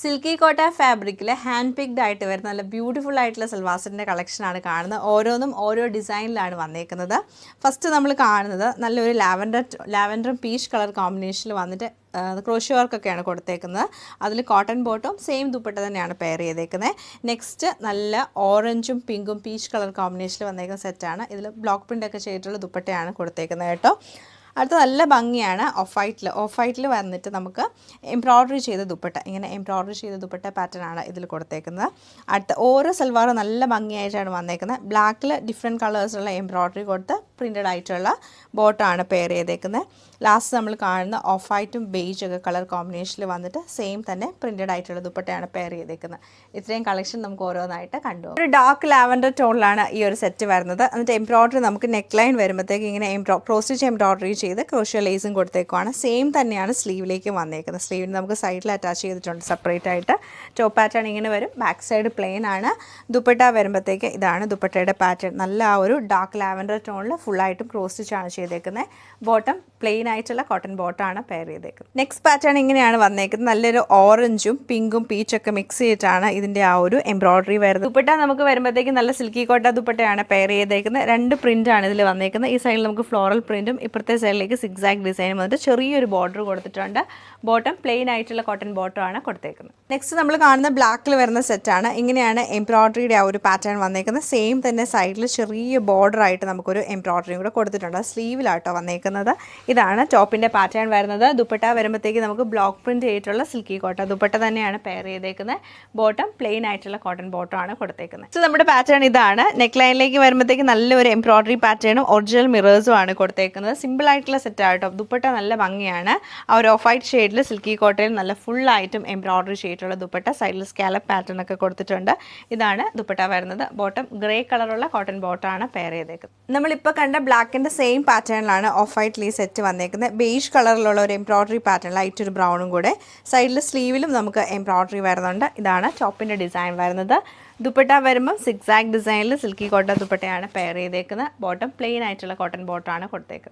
Silky കോട്ട ഫാബ്രിക്കിൽ hand picked ആയിട്ട് വരുന്ന നല്ല ബ്യൂട്ടിഫുൾ ആയിട്ടുള്ള സൽവാസിൻ്റെ കളക്ഷനാണ് കാണുന്നത്. ഓരോന്നും ഓരോ ഡിസൈനിലാണ് വന്നേക്കുന്നത്. ഫസ്റ്റ് നമ്മൾ കാണുന്നത് നല്ലൊരു ലാവൻഡറും പീച്ച് കളർ കോമ്പിനേഷനിൽ വന്നിട്ട് ക്രോഷ്യോ വർക്കൊക്കെയാണ് കൊടുത്തേക്കുന്നത്. അതിൽ കോട്ടൺ ബോട്ടും സെയിം ദുപ്പട്ട തന്നെയാണ് പെയർ ചെയ്തേക്കുന്നത്. നെക്സ്റ്റ് നല്ല ഓറഞ്ചും പിങ്കും പീച്ച് കളർ കോമ്പിനേഷനിൽ വന്നേക്കുന്ന സെറ്റാണ്. ഇതിൽ ബ്ലോക്ക് പ്രിൻ്റൊക്കെ ചെയ്തിട്ടുള്ള ദുപ്പട്ടയാണ് കൊടുത്തേക്കുന്നത് കേട്ടോ. അടുത്ത നല്ല ഭംഗിയാണ്. ഓഫ് വൈറ്റിൽ വന്നിട്ട് നമുക്ക് എംബ്രോയ്ഡറി ചെയ്ത ദുപ്പട്ട, ഇങ്ങനെ എംബ്രോയ്ഡറി ചെയ്ത ദുപ്പട്ട പാറ്റേൺ ആണ് ഇതിൽ കൊടുത്തേക്കുന്നത്. അടുത്ത ഓരോ സൽവാറും നല്ല ഭംഗിയായിട്ടാണ് വന്നേക്കുന്നത്. ബ്ലാക്കിൽ ഡിഫറെൻറ്റ് കളേഴ്സുള്ള എംബ്രോയ്ഡറി കൊടുത്ത് പ്രിൻറ്റഡ് ആയിട്ടുള്ള ബോട്ടാണ് പെയർ ചെയ്തേക്കുന്നത്. ലാസ്റ്റ് നമ്മൾ കാണുന്ന ഓഫ് വൈറ്റും ബേജ് ഒക്കെ കളർ കോമ്പിനേഷനിൽ വന്നിട്ട് സെയിം തന്നെ പ്രിൻറ്റഡ് ആയിട്ടുള്ള ദുപ്പട്ടയാണ് പെയർ ചെയ്തേക്കുന്നത്. ഇത്രയും കളക്ഷൻ നമുക്ക് ഓരോന്നായിട്ട് കണ്ടു. ഒരു ഡാർക്ക് ലാവൻഡർ ടോണിലാണ് ഈ ഒരു സെറ്റ് വരുന്നത്. എന്നിട്ട് എംബ്രോയ്ഡറി നമുക്ക് നെക്ക് ലൈൻ വരുമ്പോഴത്തേക്ക് ഇങ്ങനെ ക്രോസ് സ്റ്റിച്ച് എംബ്രോയ്ഡറി ചെയ്ത് ക്രോഷ്യോ ലേസും കൊടുത്തേക്കുവാണ്. സെയിം തന്നെയാണ് സ്ലീവിലേക്ക് വന്നേക്കുന്നത്. സ്ലീവിന് നമുക്ക് സൈഡിൽ അറ്റാച്ച് ചെയ്തിട്ടുണ്ട് സെപ്പറേറ്റ് ആയിട്ട്. ടോപ്പ് പാറ്റേൺ ഇങ്ങനെ വരും. ബാക്ക് സൈഡ് പ്ലെയിൻ ആണ്. ദുപ്പട്ട വരുമ്പോഴത്തേക്ക് ഇതാണ് ദുപ്പട്ടയുടെ പാറ്റേൺ. നല്ല ആ ഒരു ഡാർക്ക് ലാവൻഡർ ടോണിൽ ഫുള്ളായിട്ടും ക്രോസ് സ്റ്റിച്ചാണ് ചെയ്തേക്കുന്നത്. ബോട്ടം പ്ലെയിൻ ആയിട്ടുള്ള കോട്ടൺ ബോട്ടാണ് പെയർ ചെയ്തേക്കുന്നത്. നെക്സ്റ്റ് പാറ്റേൺ ഇങ്ങനെയാണ് വന്നേക്കുന്നത്. നല്ലൊരു ഓറഞ്ചും പിങ്കും പീച്ചൊക്കെ മിക്സ് ചെയ്തിട്ടാണ് ഇതിൻ്റെ ആ ഒരു എംബ്രോയ്ഡറി വരുന്നത്. ദുപ്പട്ട നമുക്ക് വരുമ്പോഴത്തേക്ക് നല്ല സിൽക്കി കോട്ട ദുപ്പട്ടയാണ് പെയർ ചെയ്തേക്കുന്നത്. രണ്ട് പ്രിൻ്റാണ് ഇതിൽ വന്നേക്കുന്നത്. ഈ സൈഡിൽ നമുക്ക് ഫ്ലോറൽ പ്രിൻറ്റും ഇപ്പുറത്തെ സൈഡിലേക്ക് സിക്സാക് ഡിസൈനും വന്നിട്ട് ചെറിയൊരു ബോർഡർ കൊടുത്തിട്ടുണ്ട്. ബോട്ടം പ്ലെയിൻ ആയിട്ടുള്ള കോട്ടൺ ബോട്ടമാണ് കൊടുത്തേക്കുന്നത്. നെക്സ്റ്റ് നമ്മൾ കാണുന്ന ബ്ലാക്കിൽ വരുന്ന സെറ്റാണ്. ഇങ്ങനെയാണ് എംബ്രോയ്ഡറിയുടെ ആ ഒരു പാറ്റേൺ വന്നേക്കുന്നത്. സെയിം തന്നെ സൈഡിൽ ചെറിയ ബോർഡർ ആയിട്ട് നമുക്കൊരു എംബ്രോയ്ഡറിയും കൂടെ കൊടുത്തിട്ടുണ്ട്. സ്ലീവിലാട്ടോ വന്നേക്കുന്നത്. ഇതാണ് ടോപ്പിൻ്റെ പാറ്റേൺ വരുന്നത്. ദുപ്പട്ട വരുമ്പോഴത്തേക്ക് നമുക്ക് ബ്ലോക്ക് പ്രിൻറ്റ് ചെയ്തിട്ടുള്ള സിൽക്കി കോട്ട ദുപ്പട്ട തന്നെയാണ് പെയർ ചെയ്തേക്കുന്നത്. ബോട്ടം പ്ലെയിൻ ആയിട്ടുള്ള കോട്ടൺ ബോട്ടമാണ് കൊടുത്തേക്കുന്നത്. സോ നമ്മുടെ പാറ്റേൺ ഇതാണ്. നെക്ക് ലൈനിലേക്ക് വരുമ്പോഴത്തേക്ക് നല്ലൊരു എംബ്രോയ്ഡറി പാറ്റേണും ഒറിജിനൽ മിറേഴ്സും ആണ് കൊടുത്തേക്കുന്നത്. സിമ്പിൾ ആയിട്ടുള്ള സെറ്റ് ആട്ടോ. ദുപ്പട്ട നല്ല ഭംഗിയാണ്. ആ ഒരു ഓഫ് വൈറ്റ് ഷെയ്ഡിൽ സിൽക്കി കോട്ടയിൽ നല്ല ഫുള്ളായിട്ടും എംബ്രോയ്ഡറി ചെയ്തിട്ടുള്ള ദുപ്പട്ട. സൈഡിൽ സ്കാലപ്പ് പാറ്റേൺ ഒക്കെ കൊടുത്തിട്ടുണ്ട്. ഇതാണ് ദുപ്പട്ട വരുന്നത്. ബോട്ടം ഗ്രേ കളറുള്ള കോട്ടൺ ബോട്ടമാണ് പെയർ ചെയ്തേക്കുന്നത്. നമ്മളിപ്പോൾ കണ്ട ബ്ലാക്കിൻ്റെ സെയിം പാറ്റേണിലാണ് ഓഫ് വൈറ്റിൽ ഈ സെറ്റ് വന്നേക്കുന്നത്. ബേജ് കളറിലുള്ള ഒരു എംബ്രോയ്ഡറി പാറ്റേൺ, ലൈറ്റ് ഒരു ബ്രൗണും കൂടെ. സൈഡിൽ സ്ലീവിലും നമുക്ക് എംബ്രോയ്ഡറി വരുന്നുണ്ട്. ഇതാണ് ടോപ്പിൻ്റെ ഡിസൈൻ വരുന്നത്. ദുപ്പട്ട വരുമ്പം സിക്സാക് ഡിസൈനിൽ സിൽക്കി കോട്ടൺ ദുപ്പട്ടയാണ് പെയർ ചെയ്തേക്കുന്നത്. ബോട്ടം പ്ലെയിൻ ആയിട്ടുള്ള കോട്ടൺ ബോട്ടമാണ് കൊടുത്തേക്കുന്നത്.